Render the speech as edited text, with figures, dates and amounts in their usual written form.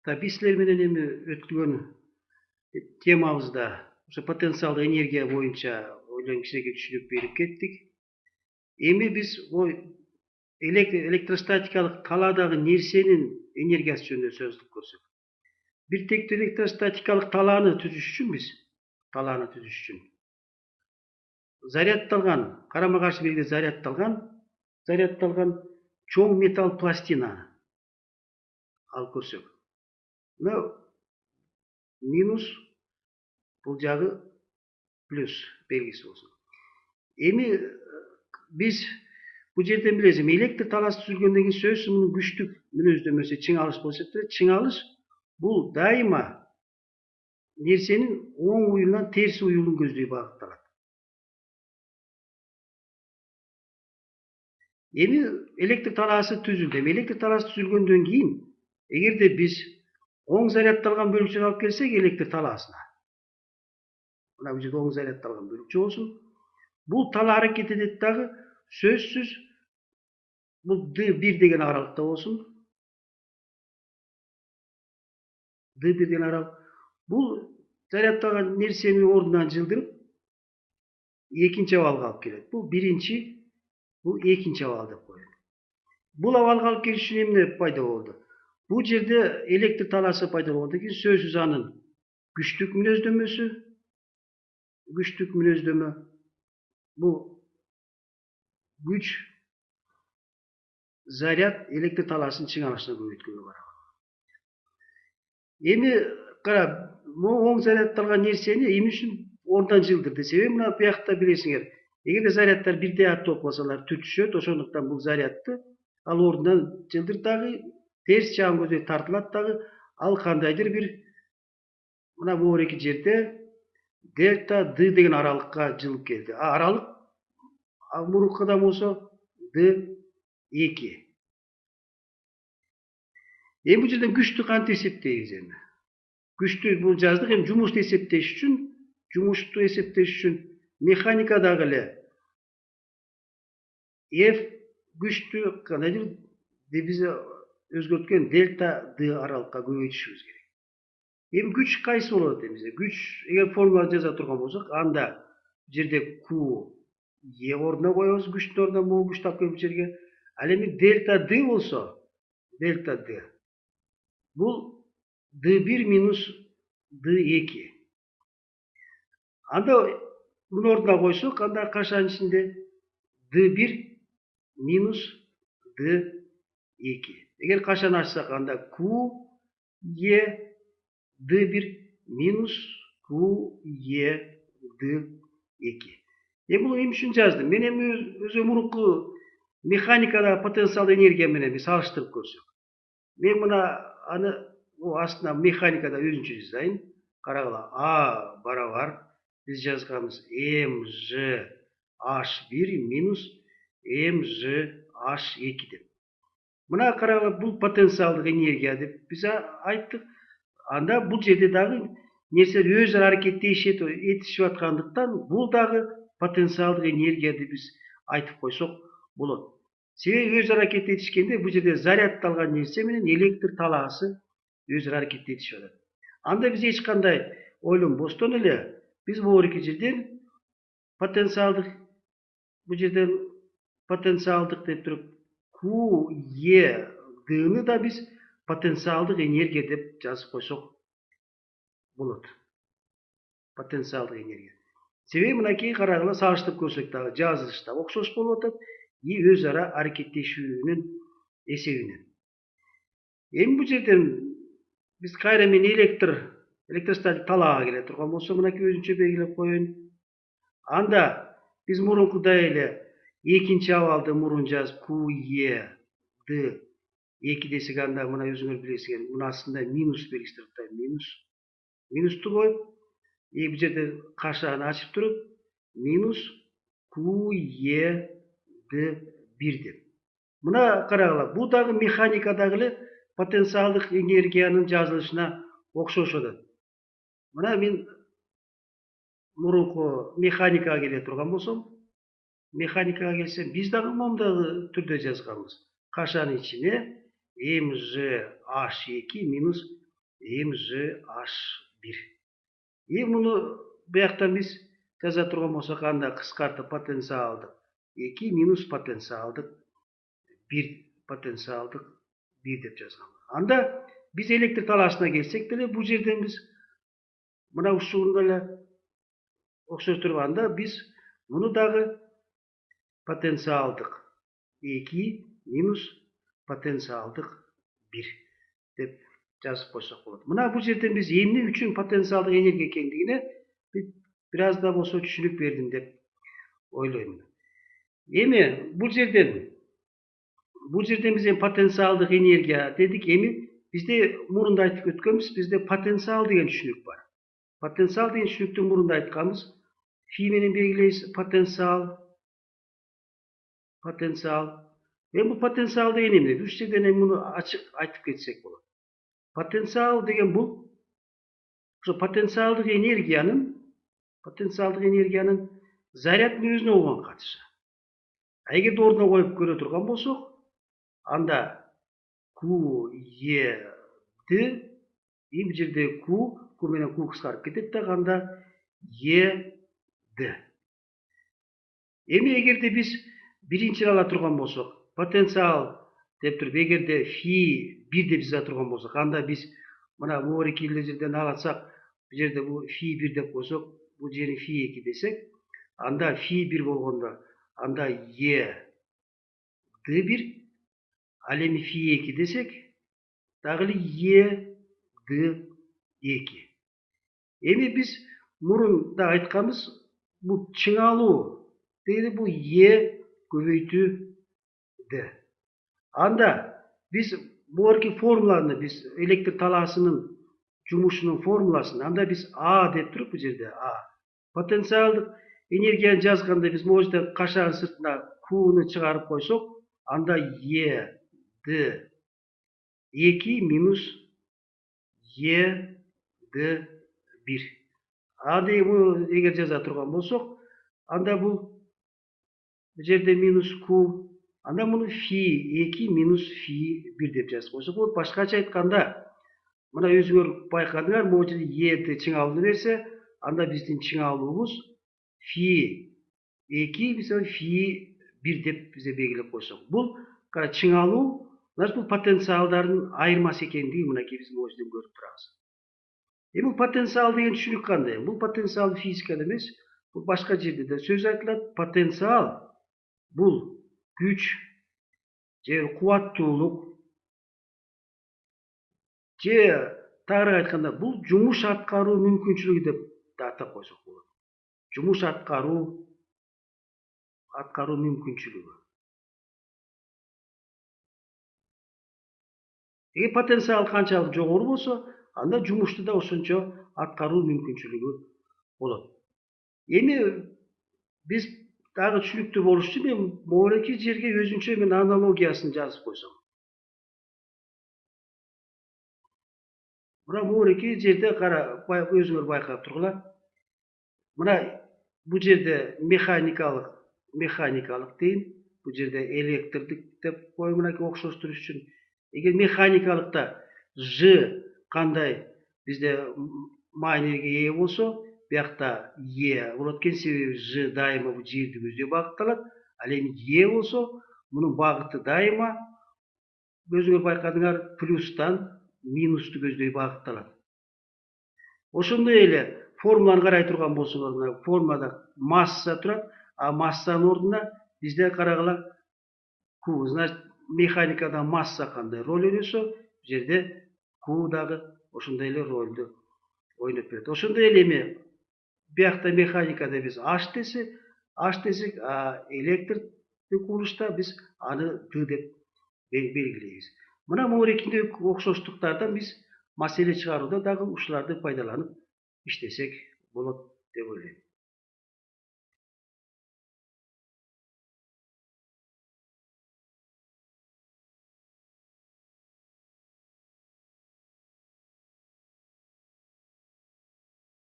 Биз силер менен эми өткөн темабызда ошо потенциалдык энергия боюнча кичинекей түшүнүк берип кеттик. Эми биз электростатикалык талаадагы нерсенин энергиясы жөнүндө сөз кылып көрсөк. Бир тектүү электростатикалык талааны түзүш үчүн зарядталган, карама каршы бирге зарядталган чоң металл пластина алып көрсөк. Мына минус, бул жагы плюс белгиси болсун. Эми биз бул жерден билебиз, электр талаасы түзүлгөндөн кийин сөзсүз мунун күчтүк мүнөздөмөсү чыңалыш болуп эсептелет. Чыңалыш бул дайыма нерсенин оң уюлунан терс уюлун көздөй багытталат. Эми электр талаасы түзүлдү. Электр талаасы түзүлгөндөн кийин, эгерде биз оң зарядталган бөлүкчөнү алып келсек электр талаасына, мына бул жерде оң зарядталган бөлүкчө болсун. Бул талаа аракет этет дагы сөзсүз бул D1 деген аралыкта болсун. D1 деген аралык. Бул зарядталган нерсени ордунан жылдырып, экинчи абалга алып келет. Бул биринчи, бул экинчи абал деп коелу. Бул абалга алып келиш үчүн эмне пайда болду? Бул жерде электр талаасы пайда болгондон кийин сөзсүз анын күчтүк мүнөздөмө, бул күч заряд электр талаасынын чыңалышына көбөйткөнгө барабар. Эми кара, оң зарядталган нерсени эмне үчүн ордунан жылдырды? Себеби мына буякта билесиңер, эгерде заряддар бирдей ат болуп калса алар түтүшөт, ошондуктан бул зарядты ал ордунан жылдырды дагы, терс жагын көздөй тартылат дагы, ал кандайдыр бир мына могуреки жерде дельта D деген аралыкка жылып келди. Аралык мурункудан болсо D2. Эми бул жерден күчтү кантип эсептейбиз эми? Күчтү бул жаздык, эми жумушту эсептеш үчүн механикадагы эле F күчтү кандайдыр биз өзгөрткөн дельта D аралыкка көбөйтүшүбүз керек. Эми күч кайсы болот эми? Күч эгер формула жаза турган болсок, анда жерде Q E ордуна коебуз, күчтүн ордуна могу күчтү алып келип жерге. Ал эми дельта D болсо, дельта D бул D1 минус D2. Анда муну ордуна койсок, анда кашанын ичинде D1 минус D2. Эгер кашаны ачсак, анда Q E D1 минус Q E D2. Эми бул эмне үчүн жаздым? Мен эми өзү мурунку механикада потенциалдык энергия менен салыштырып көрсөк. Мен мына аны астына механикада өзүнчө жазайын. Карагыла, А барабар биз жазганыбыз mgh1 минус mgh2 деп. Мына карагыла, бул потенциалдык энергия деп биз айттык. Анда бул жерде дагы нерселер өз ара аракеттешип аткандыктан бул дагы потенциалдык энергия деп биз айтып койсок болот. Себеби өз ара аракет этишкенде бул жерде зарядталган нерсе менен электр талаасы өз ара аракет этишип атат. Анда биз эч кандай ойлонбостон эле биз могуреки жерден потенциалдык, бул жерден потенциалдык деп туруп Q E D'ны да биз потенциалдык энергия деп жазып койсок болот. Потенциалдык энергия. Себеби мынакей карагыла, салыштырып көрсөк дагы жазылышта окшош болуп атат и өз ара аракеттешүүнүн эсебинен. Эми бул жерден биз кайра мен электростатик талаага келе турган болсо, мынакей өзүнчө белгилеп коеюн. Анда биз мурункудай эле экинчи абалды мурун жазып Q E D2 десек, анда мына өзүңөр билесиңер, мына астында минус белгиси туруп, минусту коюп, бул жерде кашаны ачып туруп, минус Q E D1 деп. Мына карагыла, бул дагы механикадагы эле потенциалдык энергиянын жазылышына окшошуп атат. Мына мен мурунку механикага келе турган болсом, механикага келсем, биз дагы момундагы түрдө жазганбыз. Кашанын ичине mgh2 минус MgH1. Муну бияктан биз жаза турган болсок, анда кыскартып потенциалдык 2 минус потенциалдык 1 потенциалдык 1 деп жазган. Анда биз электр талаашына келсек деле, бул жерден биз мына ушуну эле окшоштуруп, анда биз муну дагы потенциалдык 2 минус потенциалдык 1 деп жазып койсок болот. Мына бул жерден биз эмне үчүн потенциалдык энергия экендигине бир аз да болсо түшүнүк бердим деп ойлойм. Эми бул жерден биз потенциалдык энергия дедик. Эми бизде мурунда айтып өткөнбүз, бизде потенциал деген түшүнүк бар. Потенциал деген түшүнүктү мурунда айтканбыз. Фи менен белгилейбиз потенциал. Эми бул потенциал деген эмне? Бул жерден эми муну ачык айтып кетсек болот. Потенциал деген бул ошо потенциалдык энергиянын заряддын өзүнө болгон катышы. Эгерде ордуна коюп көрө турган болсок, анда Q, E, D, бул жерде Q менен Q кыскарып кетет дагы, анда E, D. Эми эгерде биз биринчини ала турган болсок, потенциал деп туруп, эгерде фи 1 деп жаза турган болсок, анда биз мына могу эле жерден алсак, бул жерде бул фи 1 деп койсок, бул жери фи 2 десек, анда фи 1 болгондо, анда Е Д 1, ал эми фи 2 десек, дагы эле Е Д 2. Эми биз мурун да айтканбыз, бул чыңалуу дегени бул Е көбөйтүү Д. Анда биз буерки формуланы, биз электр талаасынын жумушунун формуласын, анда биз А деп туруп, бул жерде А. Потенциалдык энергияны жазганда биз могу жерден кашанын сыртына Q'ну чыгарып койсок, анда Е Д 2 минус Е Д 1. Анда эгер жаза турган болсок, анда бул жерде минус Q, анда муну фи 2 минус фи 1 деп жазып койсок болот. Башкача айтканда, мына өзүңөр байкадыңар, могу жерде Е чыңалууну берсе, анда биздин чыңалуубуз фи 2 мисалы фи 1 деп бизде белгилеп койсок. Бул чыңалуу, значит бул потенциалдардын айырмасы экендиги мынакей биз могу жерден көрүп турабыз. Эми бул потенциал деген түшүнүк кандай? Бул потенциал физикада эмес, бул башка жерде да сөз айтылат. Потенциал бул күч же кубаттуулук же тагыраак айтканда бул жумуш аткаруу мүмкүнчүлүгү деп да атап койсок болот. Жумуш аткаруу мүмкүнчүлүгү. Эгер потенциал канчалык жогору болсо, анда жумушту да ошончо аткаруу мүмкүнчүлүгү болот. Эми биз дагы түшүнүктүү болуш үчүн мен могуреки жерге өзүнчө мен аналогиясын жазып койсом. Мына могуреки жерде кара, өзүңөр байкап тургула. Мына бул жерде механикалык дейин, бул жерде электрдик деп коеюн мынакей окшоштуруш үчүн. Эгер механикалыкта Ж кандай бизде мааниге ээ болсо, биякта Е болот экен, себеби Ж дайыма бул жерди көздөй багытталат. Ал эми Е болсо, мунун багыты дайыма өзүңөр байкадыңар, плюстан минусту көздөй багытталат. Ошондой эле формуланы карай турган болсоңор, формулада масса турат, а массанын ордуна бизде карагыла Q. Значит, механикада масса кандай роль ойносо, бул жерде Q дагы ошондой эле ролду ойноп берет. Ошондой эле эми биякта механикада биз H десек, а электрдик курулушта биз аны Д деп белгилейбиз. Мына могурекиндеги окшоштуктардан биз маселе чыгарууда дагы ушуларды пайдаланып иштесек болот деп ойлойм.